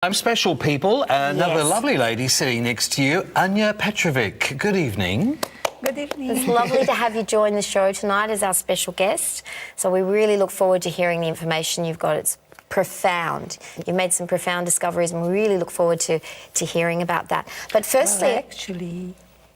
I'm special people, another Yes. lovely lady sitting next to you, Anya Petrovic. Good evening. Good evening. It's lovely to have you join the show tonight as our special guest. So we really look forward to hearing the information you've got. It's profound. You've made some profound discoveries and we really look forward to hearing about that. But firstly... Well, actually,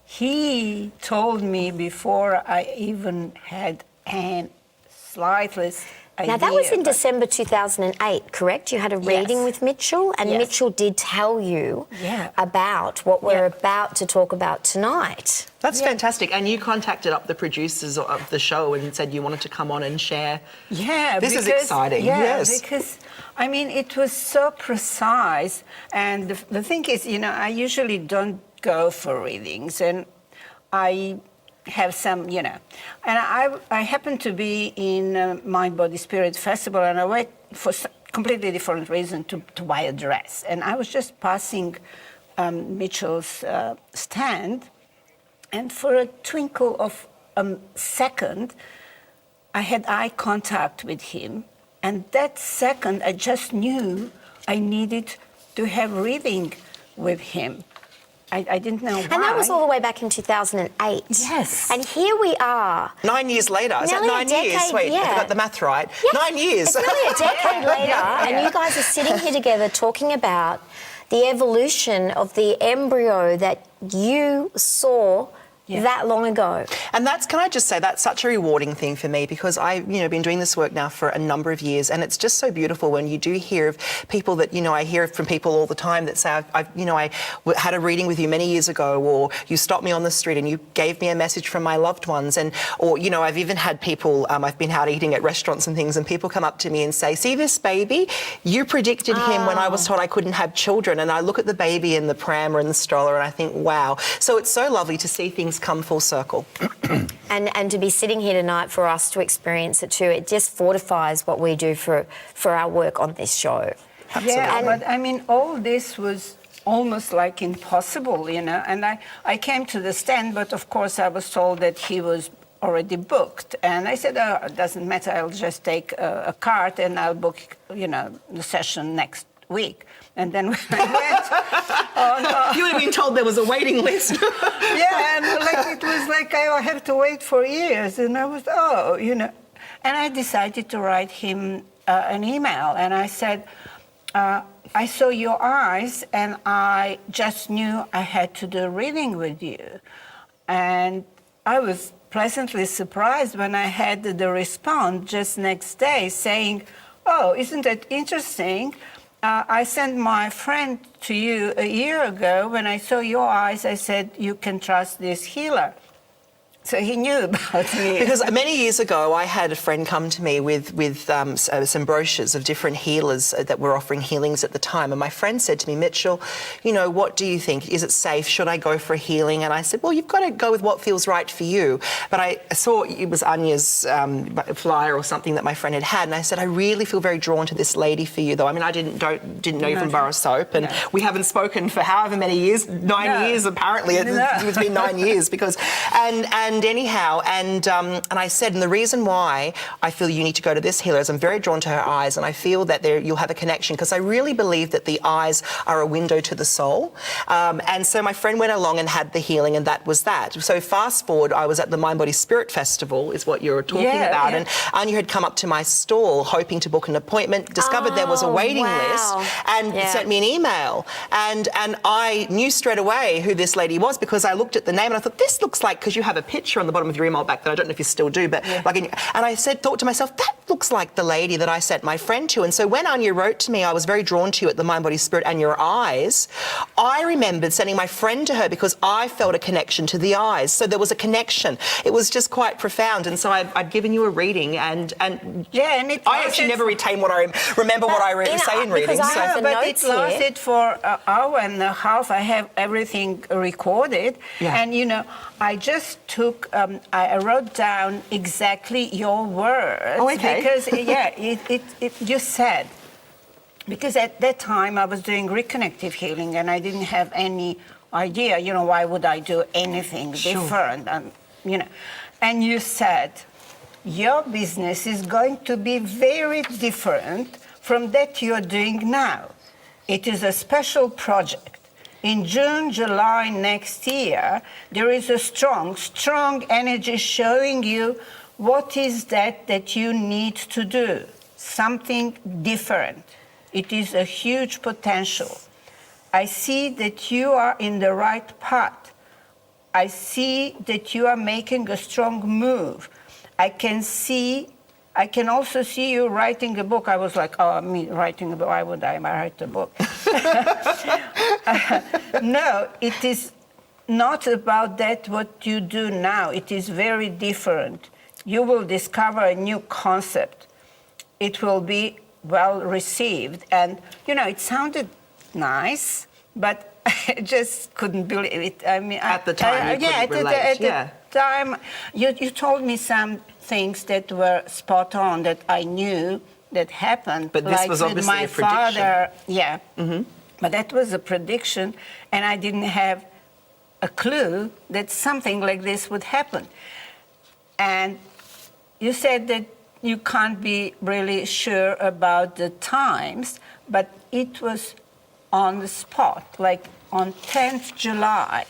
he told me before I even had a slightest idea. Now, that was in December 2008, correct? You had a reading Yes. with Mitchell, and Yes. Mitchell did tell you Yeah. about what we're about to talk about tonight. That's fantastic. And you contacted up the producers of the show and said you wanted to come on and share. Yeah, This is exciting. Yeah, Yes. because I mean it was so precise, and the thing is, you know, I usually don't go for readings, and I have some, you know, and I happened to be in Mind, Body, Spirit Festival, and I went for completely different reason to buy a dress, and I was just passing Mitchell's stand, and for a twinkle of a second, I had eye contact with him, and that second I just knew I needed to have reading with him. I didn't know why. And that was all the way back in 2008. Yes. And here we are. 9 years later. Is that Nearly a 9 years? decade, Wait, yeah. I got the math right. Yes. 9 years. It's nearly a decade later, and you guys are sitting here together talking about the evolution of the embryo that you saw that long ago. And that's, can I just say, that's such a rewarding thing for me, because I've, been doing this work now for a number of years, and it's just so beautiful when you do hear of people that, I hear from people all the time that say, I had a reading with you many years ago, or you stopped me on the street and you gave me a message from my loved ones, or I've even had people, I've been out eating at restaurants and things, and people come up to me and say, see this baby? You predicted him when I was told I couldn't have children, and I look at the baby in the pram or in the stroller and I think, wow. So it's so lovely to see things come full circle. And to be sitting here tonight for us to experience it too, it just fortifies what we do for our work on this show. Absolutely. Yeah, but I mean, all this was almost like impossible, and I came to the stand, but of course I was told that he was already booked, and I said, oh, it doesn't matter, I'll just take a card and I'll book, the session next week. And then when I went, You would have been told there was a waiting list. yeah, and it was like I have to wait for years, and I was, and I decided to write him an email, and I said, I saw your eyes, and I just knew I had to do a reading with you, and I was pleasantly surprised when I had the response just next day saying, oh, isn't that interesting? I sent my friend to you a year ago. When I saw your eyes, I said, you can trust this healer. So he knew about me. Because many years ago, I had a friend come to me with some brochures of different healers that were offering healings at the time. And my friend said to me, Mitchell, what do you think? Is it safe? Should I go for a healing? And I said, well, you've got to go with what feels right for you. But I saw it was Anya's flyer or something that my friend had. And I said, I really feel very drawn to this lady for you, though. I mean, I didn't know you from Bar of Soap. And we haven't spoken for however many years, 9 years apparently. It's been 9 years because... And anyhow, and I said, and the reason why I feel you need to go to this healer is I'm very drawn to her eyes, and I feel that you'll have a connection, because I really believe that the eyes are a window to the soul. And so my friend went along and had the healing, and that was that. So fast forward, I was at the Mind, Body, Spirit Festival, is what you're talking about, and Anya had come up to my stall hoping to book an appointment, discovered there was a waiting list, and sent me an email. And I knew straight away who this lady was, because I looked at the name and I thought, this looks like, because you have a picture on the bottom of your email back then, I don't know if you still do, but and I thought to myself, that looks like the lady that I sent my friend to. And so when Anya wrote to me, I was very drawn to you at the Mind, Body, Spirit and your eyes, I remembered sending my friend to her because I felt a connection to the eyes. So there was a connection. It was just quite profound. And so I'd given you a reading, and I actually never retain what I remember what I say in readings. But it lasted for an hour and a half. I have everything recorded, and I just took, I wrote down exactly your words. Oh, okay. Because, you said, because at that time I was doing reconnective healing and I didn't have any idea, why would I do anything different? And you said, your business is going to be very different from that you're doing now. It is a special project. In June, July next year, there is a strong energy showing you what is that you need to do. Something different. It is a huge potential. I see that you are in the right path. I see that you are making a strong move. I can also see you writing a book. I was like, oh, me writing a book, why would I write a book? No, it is not about that what you do now. It is very different. You will discover a new concept. It will be well received. And, it sounded nice, but I just couldn't believe it. I mean, at the time, at the time, you told me some things that were spot on that I knew that happened. But this like was obviously with my a prediction. father. Yeah. Mm-hmm. But that was a prediction, and I didn't have a clue that something like this would happen. And you said that you can't be really sure about the times, but it was on the spot, like on 10th July,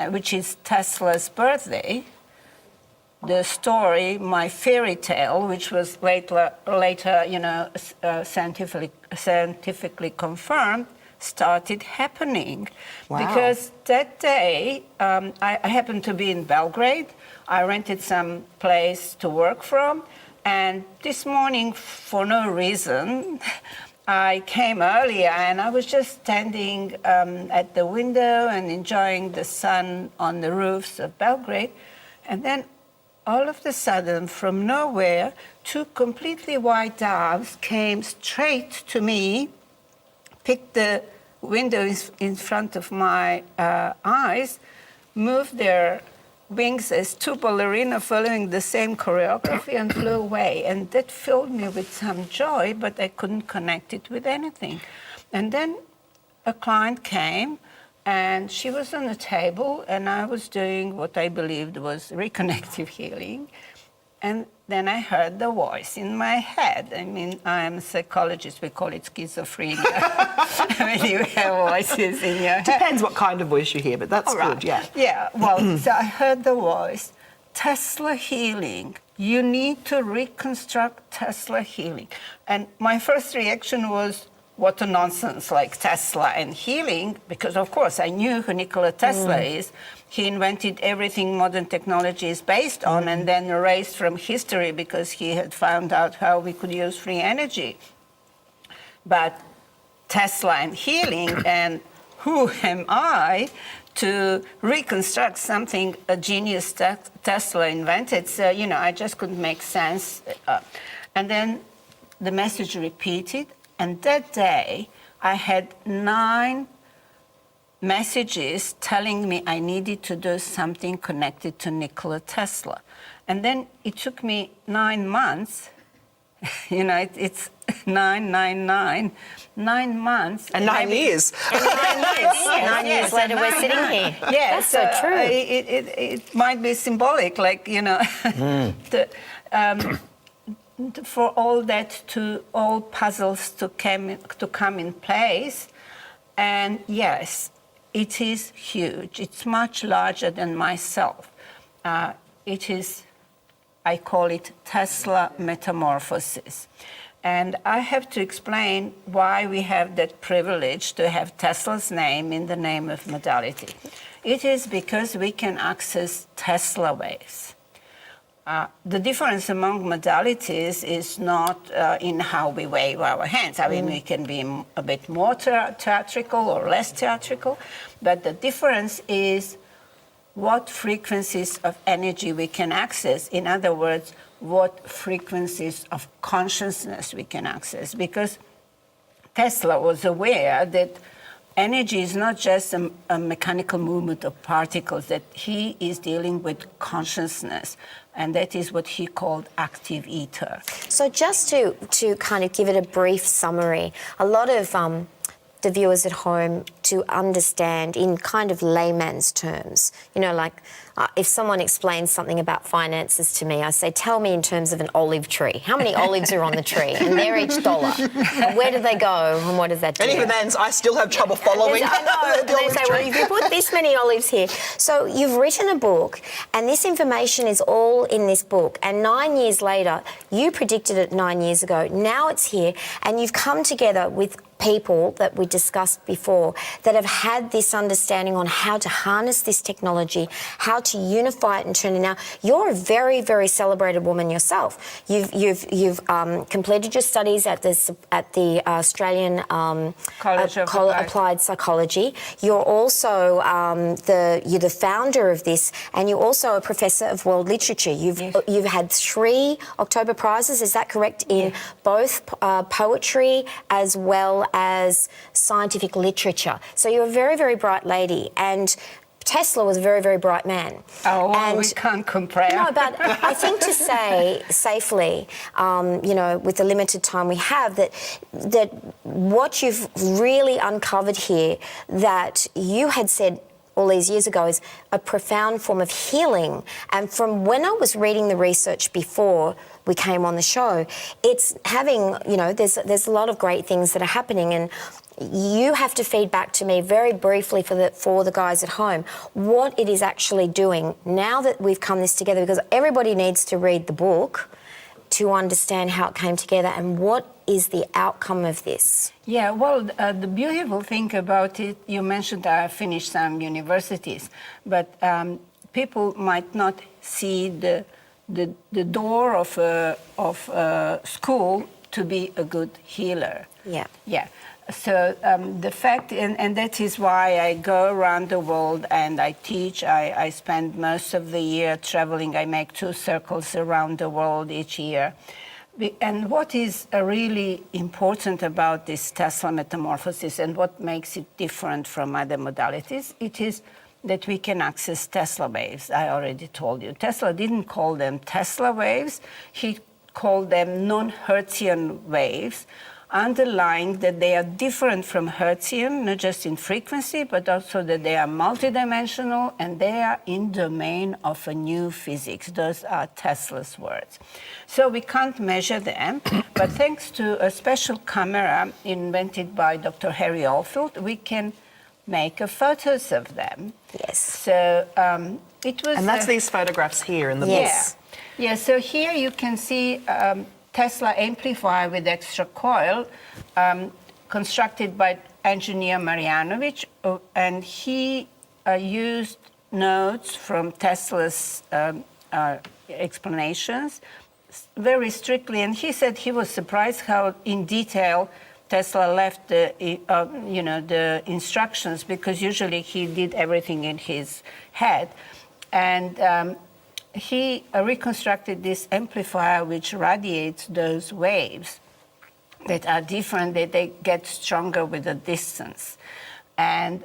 which is Tesla's birthday. The story, my fairy tale, which was later scientifically confirmed, started happening. Wow. Because that day, I happened to be in Belgrade. I rented some place to work from. And this morning, for no reason, I came earlier and I was just standing at the window and enjoying the sun on the roofs of Belgrade. And then all of a sudden, from nowhere, two completely white doves came straight to me, picked the window in front of my eyes, moved their wings as two ballerinas following the same choreography and flew away. And that filled me with some joy, but I couldn't connect it with anything. And then a client came, and she was on the table, and I was doing what I believed was reconnective healing. And then I heard the voice in my head. I mean, I'm a psychologist, we call it schizophrenia. When you have voices in your head. Depends what kind of voice you hear, but that's good, yeah. Yeah, well, so I heard the voice, Tesla healing. You need to reconstruct Tesla healing. And my first reaction was, what a nonsense, like Tesla and healing, because of course I knew who Nikola Tesla is. He invented everything modern technology is based on and then erased from history because he had found out how we could use free energy. But Tesla and healing, and who am I to reconstruct something a genius Tesla invented? So, I just couldn't make sense. And then the message repeated. And that day, I had 9 messages telling me I needed to do something connected to Nikola Tesla. And then it took me 9 months. It's 999. 9 months. And 9 years. And 9 years later, we're sitting here. Yeah, that's so true. It might be symbolic, like, for all puzzles to come in place. And yes, it is huge. It's much larger than myself. I call it Tesla Metamorphosis. And I have to explain why we have that privilege to have Tesla's name in the name of modality. It is because we can access Tesla waves. The difference among modalities is not in how we wave our hands. I mean, we can be a bit more theatrical or less theatrical, but the difference is what frequencies of energy we can access. In other words, what frequencies of consciousness we can access. Because Tesla was aware that energy is not just a mechanical movement of particles, that he is dealing with consciousness. And that is what he called active ether. So just to kind of give it a brief summary, a lot of the viewers at home to understand in kind of layman's terms. You know, like if someone explains something about finances to me, I say, tell me in terms of an olive tree. How many olives are on the tree? And they're each dollar. And where do they go and what does that do? And even then, I still have trouble following. I know. And they say, well, if you put this many olives here. So you've written a book and this information is all in this book. And 9 years later, you predicted it 9 years ago. Now it's here and you've come together with people that we discussed before that have had this understanding on how to harness this technology, how to unify it and turn it. Now, you're a very, very celebrated woman yourself. You've completed your studies at the Australian College of Applied Psychology. You're also you're the founder of this, and you're also a professor of world literature. You've had 3 October Prizes. Is that correct? In both poetry as well as scientific literature. So you're a very, very bright lady. And Tesla was a very, very bright man. Oh, well, and we can't compare. No, but I think to say safely, you know, with the limited time we have, that what you've really uncovered here that you had said all these years ago is a profound form of healing. And from when I was reading the research before we came on the show, it's having, you know, there's a lot of great things that are happening, and you have to feed back to me very briefly for the guys at home what it is actually doing now that we've come this together, because everybody needs to read the book to understand how it came together and what is the outcome of this. Yeah, well, the beautiful thing about it, you mentioned I finished some universities, but people might not see the door of a school to be a good healer. Yeah. Yeah. So the fact, and that is why I go around the world and I teach. I spend most of the year traveling. I make 2 circles around the world each year. And what is really important about this Tesla Metamorphosis and what makes it different from other modalities, it is that we can access Tesla waves. I already told you. Tesla didn't call them Tesla waves. He called them non-Hertzian waves, underlying that they are different from Hertzian, not just in frequency, but also that they are multidimensional and they are in domain of a new physics. Those are Tesla's words. So we can't measure them, but thanks to a special camera invented by Dr. Harry Oldfield, we can make photos of them. Yes. So it was... And that's these photographs here in the book. Yes. Yeah, so here you can see Tesla amplifier with extra coil constructed by engineer Marjanovic, and he used notes from Tesla's explanations very strictly, and he said he was surprised how in detail Tesla left the instructions, because usually he did everything in his head, and he reconstructed this amplifier which radiates those waves that are different, that they get stronger with the distance. And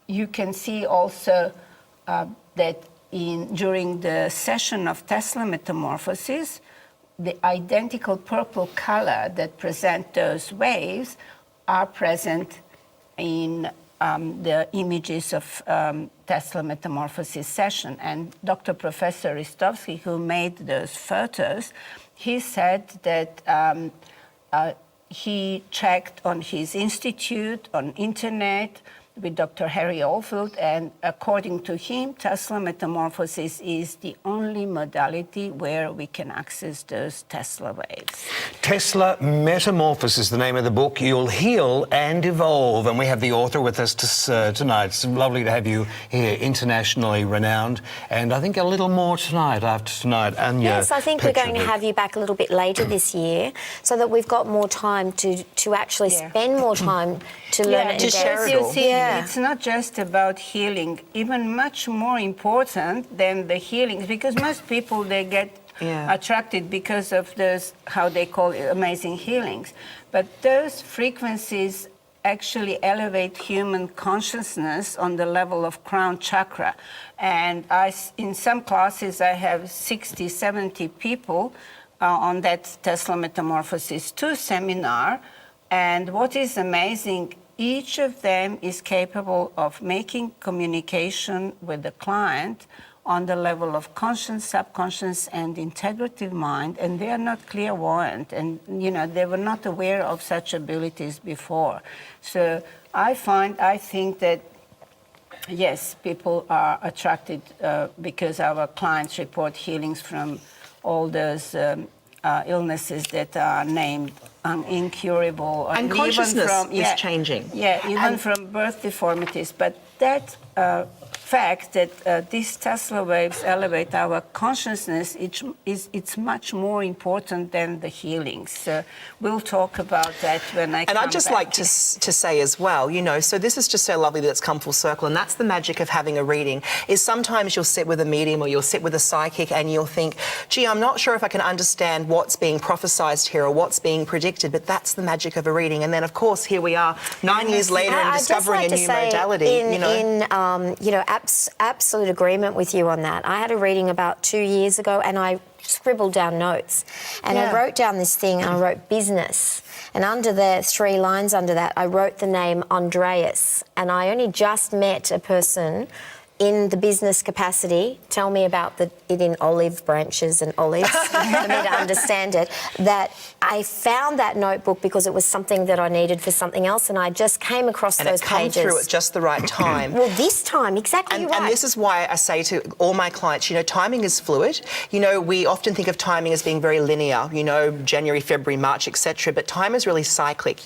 you can see also that during the session of Tesla Metamorphosis, the identical purple color that present those waves are present in the images of Tesla Metamorphosis session. And Dr. Professor Ristovsky, who made those photos, he said that he checked on his institute, on internet, with Dr. Harry Oldfield, and according to him, Tesla Metamorphosis is the only modality where we can access those Tesla waves. Tesla Metamorphosis is the name of the book. You'll heal and evolve. And we have the author with us tonight. It's lovely to have you here, internationally renowned. And I think a little more tonight, after tonight, Anya Yes, I think we're going to Petrovic. have you back a little bit later this year so that we've got more time to actually spend more time to learn it to and share get it. You see, Yeah. it's not just about healing, even much more important than the healings, because most people, they get attracted because of those, how they call it, amazing healings. But those frequencies actually elevate human consciousness on the level of crown chakra. And in some classes, I have 60, 70 people on that Tesla Metamorphosis 2 seminar. And what is amazing, each of them is capable of making communication with the client on the level of conscious, subconscious, and integrative mind, and they are not clairvoyant, and they were not aware of such abilities before. So I think that yes, people are attracted because our clients report healings from all those illnesses that are named incurable, and even consciousness from, is changing. Yeah, even from birth deformities, but that. Fact that these Tesla waves elevate our consciousness, it's much more important than the healings. We'll talk about that when I come back. And I'd just like to say as well, so this is just so lovely that it's come full circle, and that's the magic of having a reading, is sometimes you'll sit with a medium or you'll sit with a psychic and you'll think, gee, I'm not sure if I can understand what's being prophesized here or what's being predicted, but that's the magic of a reading. And then, of course, here we are 9 years later and discovering a new modality. Absolute agreement with you on that. I had a reading about 2 years ago and I scribbled down notes and I wrote down this thing and I wrote business, and under the 3 lines under that I wrote the name Andreas, and I only just met a person in the business capacity, tell me about it in olive branches and olives for me to understand it, that I found that notebook because it was something that I needed for something else, and I just came across those pages. And it came through at just the right time. Well, this time, exactly right. And this is why I say to all my clients, timing is fluid. We often think of timing as being very linear, January, February, March, etc. But time is really cyclic,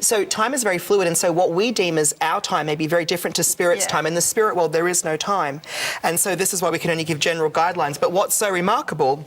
So time is very fluid, and so what we deem as our time may be very different to Spirit's time. In the spirit world, there is no time. And so this is why we can only give general guidelines. But what's so remarkable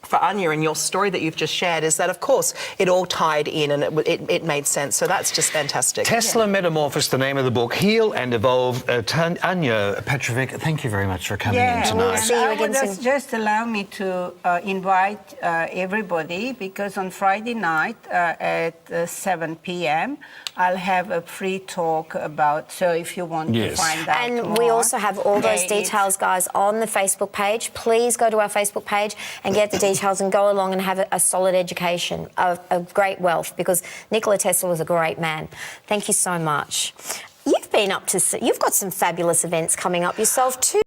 for Anya and your story that you've just shared is that, of course, it all tied in and it made sense. So that's just fantastic. Tesla Metamorphosis, the name of the book. Heal and Evolve. Anya Petrovic, thank you very much for coming in tonight. See you again soon. Just allow me to invite everybody, because on Friday night at 7 p.m. I'll have a free talk about, so if you want to find out and more, we also have all those details, guys, on the Facebook page. Please go to our Facebook page and get the details and go along and have a solid education of great wealth, because Nikola Tesla was a great man. Thank you so much. You've got some fabulous events coming up yourself too.